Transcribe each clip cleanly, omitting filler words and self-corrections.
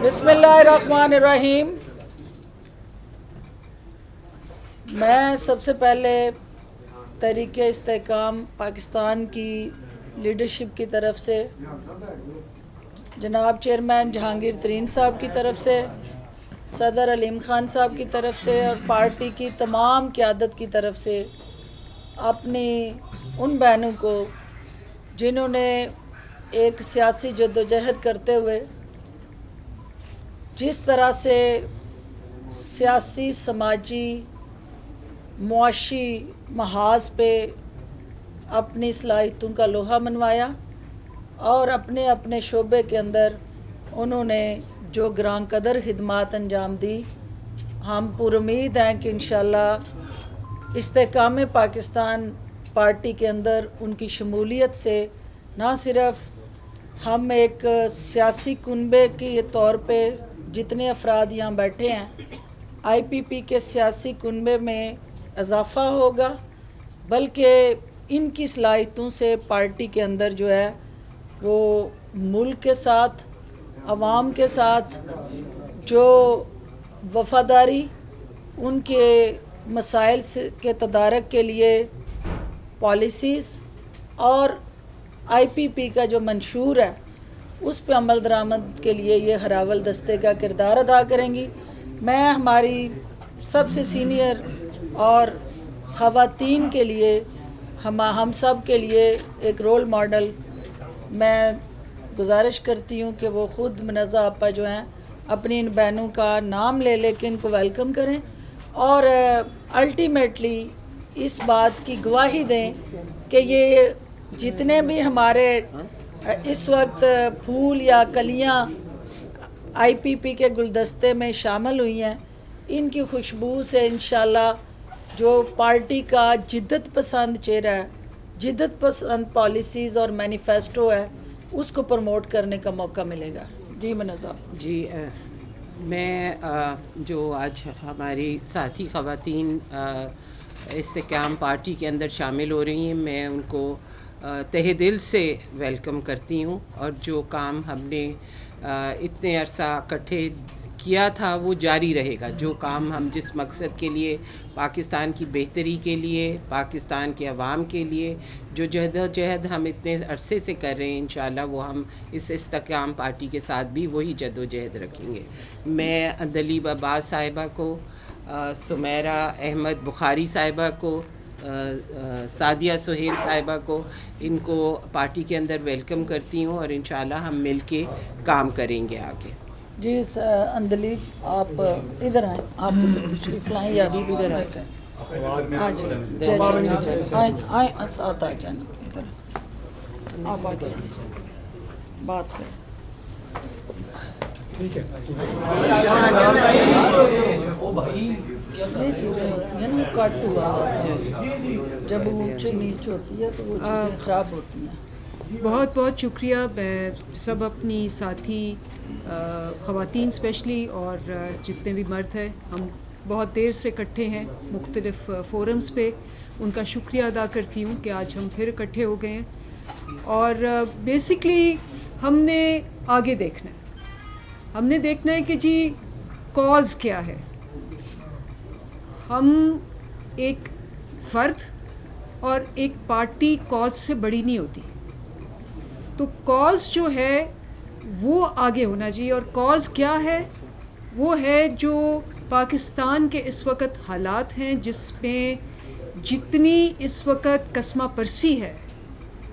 بسم اللہ الرحمن الرحیم۔ میں سب سے پہلے تحریک استحکام پاکستان کی لیڈرشپ کی طرف سے، جناب چیئرمین جہانگیر ترین صاحب کی طرف سے، صدر علیم خان صاحب کی طرف سے اور پارٹی کی تمام قیادت کی طرف سے اپنی ان بہنوں کو جنہوں نے ایک سیاسی جدوجہد کرتے ہوئے جس طرح سے سیاسی، سماجی، معاشی محاذ پہ اپنی صلاحیتوں کا لوہا منوایا اور اپنے اپنے شعبے کے اندر انہوں نے جو گراں قدر خدمات انجام دی، ہم پر امید ہیں کہ انشاءاللہ استحکام پاکستان پارٹی کے اندر ان کی شمولیت سے نہ صرف ہم ایک سیاسی کنبے کے طور پہ جتنے افراد یہاں بیٹھے ہیں آئی پی پی کے سیاسی کنبے میں اضافہ ہوگا، بلکہ ان کی صلاحیتوں سے پارٹی کے اندر جو ہے وہ ملک کے ساتھ، عوام کے ساتھ جو وفاداری، ان کے مسائل کے تدارک کے لیے پالیسیز اور آئی پی پی کا جو منشور ہے اس پہ عمل درآمد کے لیے یہ ہراول دستے کا کردار ادا کریں گی۔ میں ہماری سب سے سینئر اور خواتین کے لیے ہم سب کے لیے ایک رول ماڈل میں گزارش کرتی ہوں کہ وہ خود منزہ آپا جو ہیں اپنی ان بہنوں کا نام لے کے ان کو ویلکم کریں اور الٹیمیٹلی اس بات کی گواہی دیں کہ یہ جتنے بھی ہمارے اس وقت پھول یا کلیاں آئی پی پی کے گلدستے میں شامل ہوئی ہیں، ان کی خوشبو سے انشاءاللہ جو پارٹی کا جدت پسند چہرہ ہے، جدت پسند پالیسیز اور مینیفیسٹو ہے، اس کو پروموٹ کرنے کا موقع ملے گا۔ جی منزہ جی میں جو آج ہماری ساتھی خواتین استحکام پارٹی کے اندر شامل ہو رہی ہیں، میں ان کو تہہ دل سے ویلکم کرتی ہوں، اور جو کام ہم نے اتنے عرصہ اکٹھے کیا تھا وہ جاری رہے گا۔ جو کام ہم جس مقصد کے لیے، پاکستان کی بہتری کے لیے، پاکستان کے عوام کے لیے جو جہد ہم اتنے عرصے سے کر رہے ہیں، انشاءاللہ وہ ہم اس استحکام پارٹی کے ساتھ بھی وہی جدوجہد رکھیں گے۔ میں عندلیب عباس صاحبہ کو، سمیرہ احمد بخاری صاحبہ کو، سعدیہ سہیل صاحبہ کو، ان کو پارٹی کے اندر ویلکم کرتی ہوں، اور انشاءاللہ ہم مل کے کام کریں گے آگے۔ جی عندلیب آپ ادھر آئیں، آپ تشریف لائیں یا ابھی ادھر آئیں؟ آج آئیں ساتھ آ جانا، ادھر آپ آگے بات کریں۔ یہ چیزیں ہوتی ہیں نا، کٹ ہوا ہوتا ہے، جب اونچ نیچ ہوتی ہے تو وہ چیزیں خراب ہوتی ہیں۔ بہت بہت شکریہ۔ میں سب اپنی ساتھی خواتین اسپیشلی اور جتنے بھی مرد ہیں، ہم بہت دیر سے اکٹھے ہیں مختلف فورمز پہ، ان کا شکریہ ادا کرتی ہوں کہ آج ہم پھر اکٹھے ہو گئے ہیں۔ اور بیسکلی ہم نے آگے دیکھنا ہے، ہم نے دیکھنا ہے کہ جی کاز کیا ہے۔ ہم ایک فرد اور ایک پارٹی کاز سے بڑی نہیں ہوتی، تو کاز جو ہے وہ آگے ہونا چاہیے۔ اور کاز کیا ہے؟ وہ ہے جو پاکستان کے اس وقت حالات ہیں، جس میں جتنی اس وقت کسمہ پرسی ہے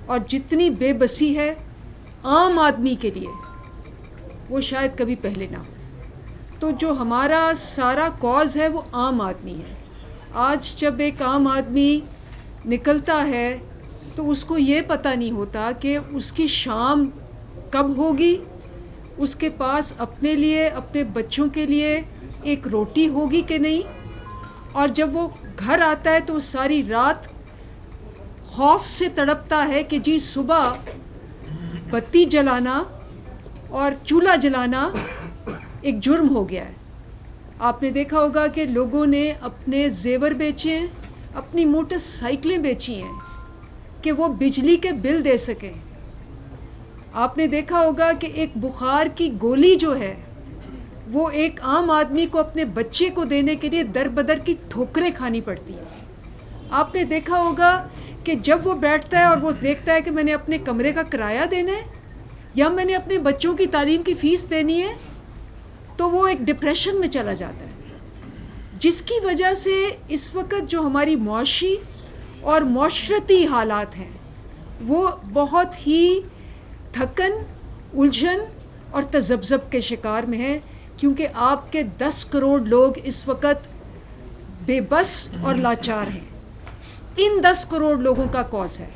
اور جتنی بے بسی ہے عام آدمی کے لیے، وہ شاید کبھی پہلے نہ ہو۔ تو جو ہمارا سارا کاز ہے وہ عام آدمی ہے۔ آج جب ایک عام آدمی نکلتا ہے تو اس کو یہ پتہ نہیں ہوتا کہ اس کی شام کب ہوگی، اس کے پاس اپنے لیے، اپنے بچوں کے لیے ایک روٹی ہوگی کہ نہیں، اور جب وہ گھر آتا ہے تو ساری رات خوف سے تڑپتا ہے کہ جی صبح بتی جلانا اور چولہا جلانا ایک جرم ہو گیا ہے۔ آپ نے دیکھا ہوگا کہ لوگوں نے اپنے زیور بیچے ہیں، اپنی موٹر سائیکلیں بیچی ہیں کہ وہ بجلی کے بل دے سکیں۔ آپ نے دیکھا ہوگا کہ ایک بخار کی گولی جو ہے وہ ایک عام آدمی کو اپنے بچے کو دینے کے لیے در بدر کی ٹھوکریں کھانی پڑتی ہیں. آپ نے دیکھا ہوگا کہ جب وہ بیٹھتا ہے اور وہ دیکھتا ہے کہ میں نے اپنے کمرے کا کرایہ دینا ہے یا میں نے اپنے بچوں کی تعلیم کی فیس دینی ہے, تو وہ ایک ڈپریشن میں چلا جاتا ہے, جس کی وجہ سے اس وقت جو ہماری معاشی اور معاشرتی حالات ہیں وہ بہت ہی تھکن, الجھن اور تذبذب کے شکار میں ہیں, کیونکہ آپ کے 10 کروڑ لوگ اس وقت بے بس اور لاچار ہیں. ان 10 کروڑ لوگوں کا کاز ہے,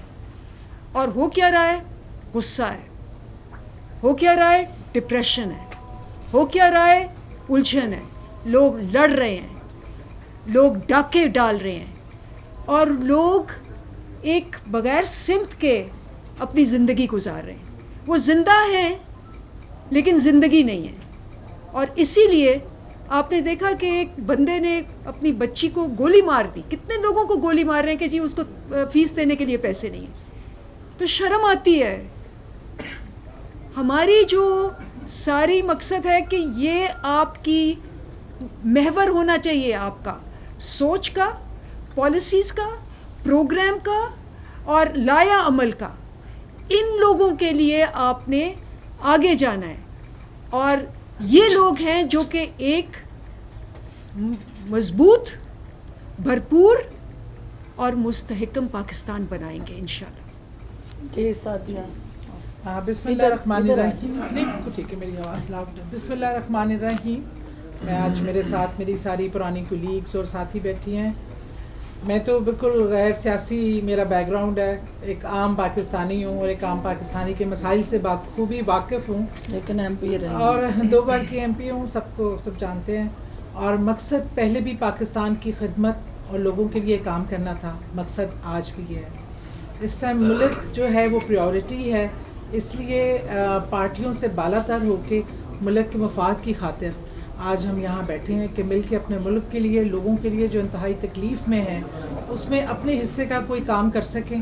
اور ہو کیا رہا ہے؟ غصہ ہے, ہو کیا رہا ہے؟ ڈپریشن ہے, ہو کیا رہا ہے؟ الجھن ہے. لوگ لڑ رہے ہیں, لوگ ڈاکے ڈال رہے ہیں, اور لوگ ایک بغیر سمت کے اپنی زندگی گزار رہے ہیں. وہ زندہ ہیں لیکن زندگی نہیں ہے. اور اسی لیے آپ نے دیکھا کہ ایک بندے نے اپنی بچی کو گولی مار دی. کتنے لوگوں کو گولی مار رہے ہیں کہ جی اس کو فیس دینے کے لیے پیسے نہیں ہیں. تو شرم آتی ہے. ہماری جو ساری مقصد ہے کہ یہ آپ کی محور ہونا چاہیے, آپ کا سوچ کا, پالیسیز کا, پروگرام کا اور لایا عمل کا. ان لوگوں کے لیے آپ نے آگے جانا ہے, اور یہ لوگ ہیں جو کہ ایک مضبوط, بھرپور اور مستحکم پاکستان بنائیں گے انشاءاللہ. جی ساتھیہ. بسم اللہ الرحمن الرحیم. نہیں ٹھیک ہے, میری آواز لاؤڈ ہے. بسم اللہ الرحمن الرحیم. میں آج میرے ساتھ میری ساری پرانی کولیگس اور ساتھی بیٹھی ہیں. میں تو بالکل غیر سیاسی میرا بیک گراؤنڈ ہے, ایک عام پاکستانی ہوں اور ایک عام پاکستانی کے مسائل سے بخوبی واقف ہوں, لیکن ایم پی رہے اور 2 بار کی ایم پی ہوں, سب جانتے ہیں. اور مقصد پہلے بھی پاکستان کی خدمت اور لوگوں کے لیے کام کرنا تھا, مقصد آج بھی یہ ہے. اس ٹائم ملک جو ہے وہ پریورٹی ہے, اس لیے پارٹیوں سے بالا تر ہو کے ملک کے مفاد کی خاطر آج ہم یہاں بیٹھے ہیں کہ مل کے اپنے ملک کے لیے, لوگوں کے لیے جو انتہائی تکلیف میں ہیں اس میں اپنے حصے کا کوئی کام کر سکیں.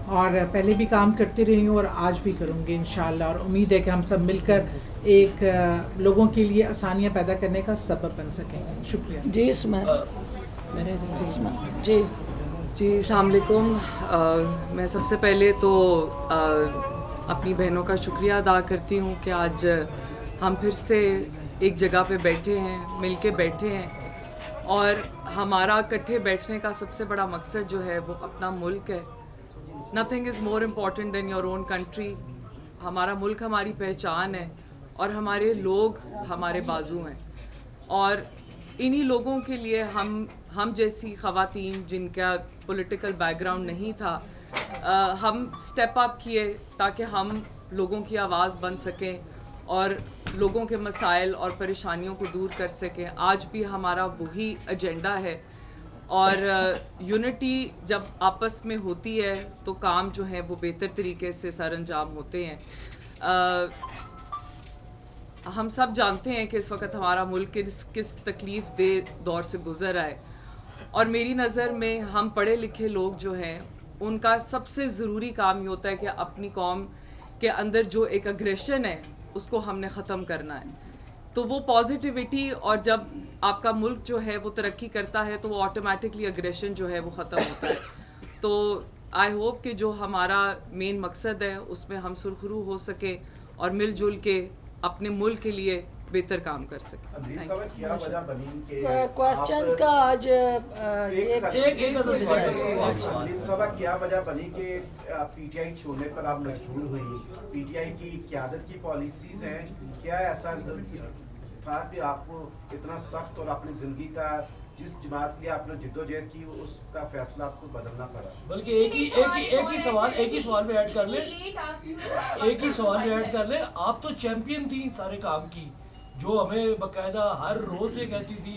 اور پہلے بھی کام کرتی رہی ہوں اور آج بھی کروں گی انشاءاللہ, اور امید ہے کہ ہم سب مل کر ایک لوگوں کے لیے آسانیاں پیدا کرنے کا سبب بن سکیں. شکریہ. جی جی جی السلام علیکم. میں سب سے پہلے تو اپنی بہنوں کا شکریہ ادا کرتی ہوں کہ آج ہم پھر سے ایک جگہ پہ بیٹھے ہیں, مل کے بیٹھے ہیں, اور ہمارا اکٹھے بیٹھنے کا سب سے بڑا مقصد جو ہے وہ اپنا ملک ہے. Nothing is more important than your own country. ہمارا ملک ہماری پہچان ہے, اور ہمارے لوگ ہمارے بازو ہیں, اور انہی لوگوں کے لیے ہم جیسی خواتین جن کا پولیٹیکل بیک گراؤنڈ نہیں تھا, ہم سٹیپ اپ کیے تاکہ ہم لوگوں کی آواز بن سکیں اور لوگوں کے مسائل اور پریشانیوں کو دور کر سکیں. آج بھی ہمارا وہی ایجنڈا ہے, اور یونٹی جب آپس میں ہوتی ہے تو کام جو ہیں وہ بہتر طریقے سے سر انجام ہوتے ہیں. ہم سب جانتے ہیں کہ اس وقت ہمارا ملک کس تکلیف دہ دور سے گزر رہا ہے, اور میری نظر میں ہم پڑھے لکھے لوگ جو ہیں ان کا سب سے ضروری کام یہ ہوتا ہے کہ اپنی قوم کے اندر جو ایک اگریشن ہے اس کو ہم نے ختم کرنا ہے. تو وہ پازیٹیوٹی, اور جب آپ کا ملک جو ہے وہ ترقی کرتا ہے تو وہ آٹومیٹکلی اگریشن جو ہے وہ ختم ہوتا ہے. تو آئی ہوپ کہ جو ہمارا مین مقصد ہے اس میں ہم سرخرو ہو سکے اور مل جل کے اپنے ملک کے لیے بہتر کام کر سکیں. کوسچنز کا آج کیا وجہ بنی کہ پی ٹی آئی چھوڑنے پر آپ مجبور ہوئی؟ پی ٹی آئی کی قیادت کی پالیسیز ہیں, کیا ایسا تھا کہ آپ کو اتنا سخت اور اپنی زندگی کا جس جماعت کے لیے آپ نے جدوجہد کی اس کا فیصلہ آپ کو بدلنا پڑا؟ بلکہ ایک ہی سوال میں ایڈ کر لیں, آپ تو چیمپئن تھی سارے کام کی, جو ہمیں باقاعدہ ہر روز یہ کہتی تھی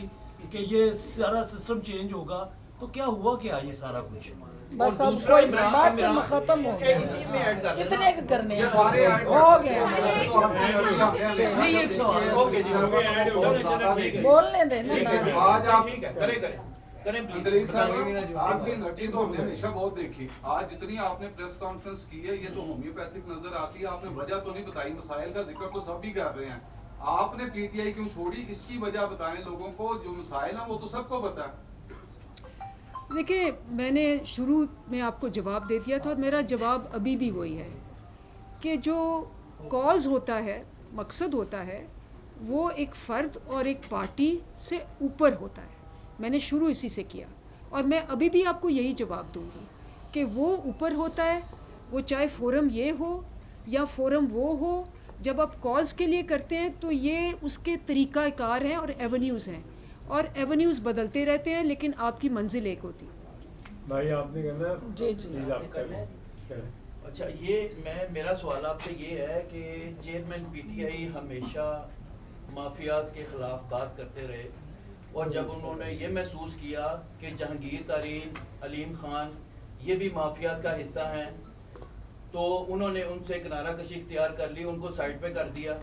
کہ یہ سارا سسٹم چینج ہوگا. تو کیا ہوا کیا یہ سارا کچھ؟ بس اب کوئی بات سے ختم ہو گیا, کتنے کے کرنے ہیں, ہو گیا. بولنے دیں نا. دلیپ صاحب, آپ کی انرجی تو ہم نے ہمیشہ بہت دیکھی, آج جتنی آپ نے پریس کانفرنس کی ہے یہ تو ہومیوپیتھک نظر آتی ہے. آپ نے وجہ تو نہیں بتائی, مسائل کا ذکر تو سب بھی کر رہے ہیں, آپ نے پی ٹی آئی کیوں چھوڑی, اس کی وجہ بتائیں لوگوں کو, جو مسائل ہیں وہ تو سب کو پتہ ہے. دیکھیں, میں نے شروع میں آپ کو جواب دے دیا تھا اور میرا جواب ابھی بھی وہی ہے کہ جو کاز ہوتا ہے, مقصد ہوتا ہے, وہ ایک فرد اور ایک پارٹی سے اوپر ہوتا ہے. میں نے شروع اسی سے کیا اور میں ابھی بھی آپ کو یہی جواب دوں گی کہ وہ اوپر ہوتا ہے, وہ چاہے فورم یہ ہو یا فورم وہ ہو. جب آپ کاز کے لیے کرتے ہیں تو یہ اس کے طریقہ کار ہیں اور ایونیوز ہیں, اور ایونیوز بدلتے رہتے ہیں, لیکن آپ کی منزل ایک ہوتی. بھائی آپ نے کہنا جی جی اچھا, یہ میرا سوال آپ سے یہ ہے کہ چیئرمین پی ٹی آئی ہمیشہ مافیاز کے خلاف بات کرتے رہے, اور جب انہوں نے یہ محسوس کیا کہ جہانگیر ترین, علیم خان یہ بھی مافیاز کا حصہ ہیں, تو انہوں نے ان سے کنارہ کشی اختیار کر لی, ان کو سائڈ پہ کر دیا.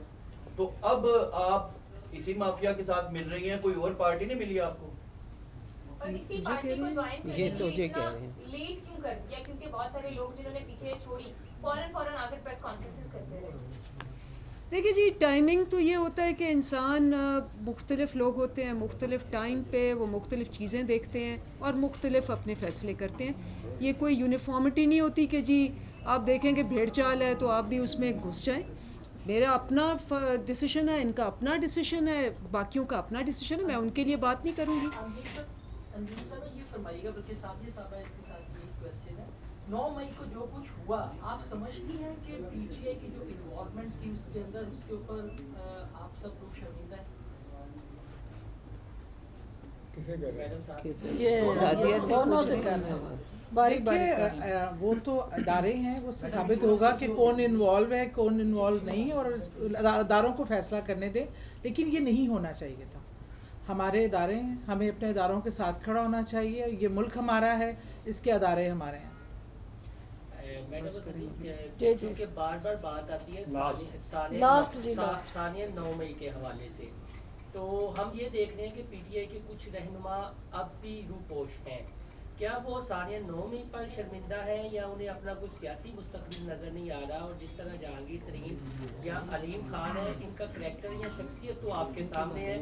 تو اب آپ اسی مافیا کے ساتھ مل رہی ہیں, کوئی اور پارٹی نہیں ملی آپ کو؟ اور اسی پارٹی کو جوائن کرنے یہ تو کے لیے یہ کہہ اتنا رہے ہیں. لیٹ کیوں کر دیا؟ کیونکہ بہت سارے لوگ جنہوں نے پیچھے چھوڑی فوراً آ کر پریس کانفرنسز کرتے رہے. دیکھیے جی, ٹائمنگ تو یہ ہوتا ہے کہ انسان, مختلف لوگ ہوتے ہیں, مختلف ٹائم پہ وہ مختلف چیزیں دیکھتے ہیں اور مختلف اپنے فیصلے کرتے ہیں. یہ کوئی یونیفارمٹی نہیں ہوتی کہ جی آپ دیکھیں کہ بھیڑ چال ہے تو آپ بھی اس میں گھس جائیں. میرا اپنا ڈیسیشن ہے, ان کا اپنا ڈیسیشن ہے, باقیوں کا اپنا ڈیسیشن ہے, میں ان کے لیے بات نہیں کروں گی. اندیب صاحب یہ فرمائیے گا, بلکہ ساتھی صاحبہ کے ساتھ یہ کویسچن ہے, 9 مئی کو جو کچھ ہوا, آپ سمجھتی ہیں کہ پی ٹی آئی کی جو انوالومنٹ تھی اس کے اندر, اس کے اوپر آپ سب لوگ شرمندہ ہیں؟ یہ دونوں سے کرنا ہے. دیکھیے, وہ تو ادارے ہیں, وہ ثابت ہوگا کہ کون انوالو ہے کون انوالو نہیں ہے, اور اداروں کو فیصلہ کرنے دیں. لیکن یہ نہیں ہونا چاہیے تھا. ہمارے ادارے ہیں, ہمیں اپنے اداروں کے ساتھ کھڑا ہونا چاہیے. یہ ملک ہمارا ہے, اس کے ادارے ہمارے ہیں. کہ بار بار بات آتی ہے ثانیہ 9 مئی کے حوالے سے, تو ہم یہ دیکھ رہے ہیں کہ پی ٹی آئی کے کچھ رہنما اب بھی روپوش ہیں. کیا وہ ثانیہ 9 مئی پر شرمندہ ہے یا انہیں اپنا کوئی سیاسی مستقبل نظر نہیں آ رہا؟ اور جس طرح جہانگیر ترین یا علیم خان ہے, ان کا کریکٹر یا شخصیت تو آپ کے سامنے ہے,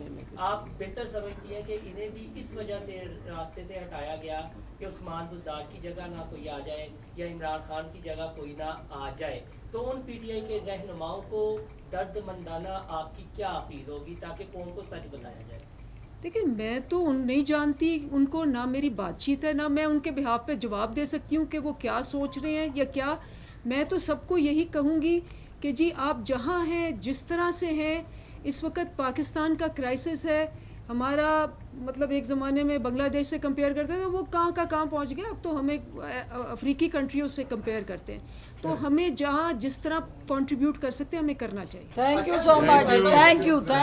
آپ بہتر سمجھتی ہیں کہ انہیں بھی اس وجہ سے راستے سے ہٹایا گیا کہ عثمان بزدار کی جگہ نہ کوئی آ جائے یا عمران خان کی جگہ کوئی نہ آ جائے. تو ان پی ٹی آئی کے رہنماؤں کو درد مندانہ آپ کی کیا اپیل ہوگی تاکہ قوم کو سچ بتایا جائے؟ دیکھیں, میں تو نہیں جانتی ان کو, نہ میری بات چیت ہے, نہ میں ان کے بہاف پہ جواب دے سکتی ہوں کہ وہ کیا سوچ رہے ہیں یا کیا. میں تو سب کو یہی کہوں گی کہ جی آپ جہاں ہیں, جس طرح سے ہیں, اس وقت پاکستان کا کرائسس ہے. ہمارا مطلب ایک زمانے میں بنگلہ دیش سے کمپیئر کرتے تھے, وہ کہاں پہنچ گیا. اب تو ہمیں افریقی کنٹریوں سے کمپیئر کرتے ہیں. تو ہمیں جہاں جس طرح کنٹریبیوٹ کر سکتے ہیں ہمیں کرنا چاہیے. Thank you so much. Thank you.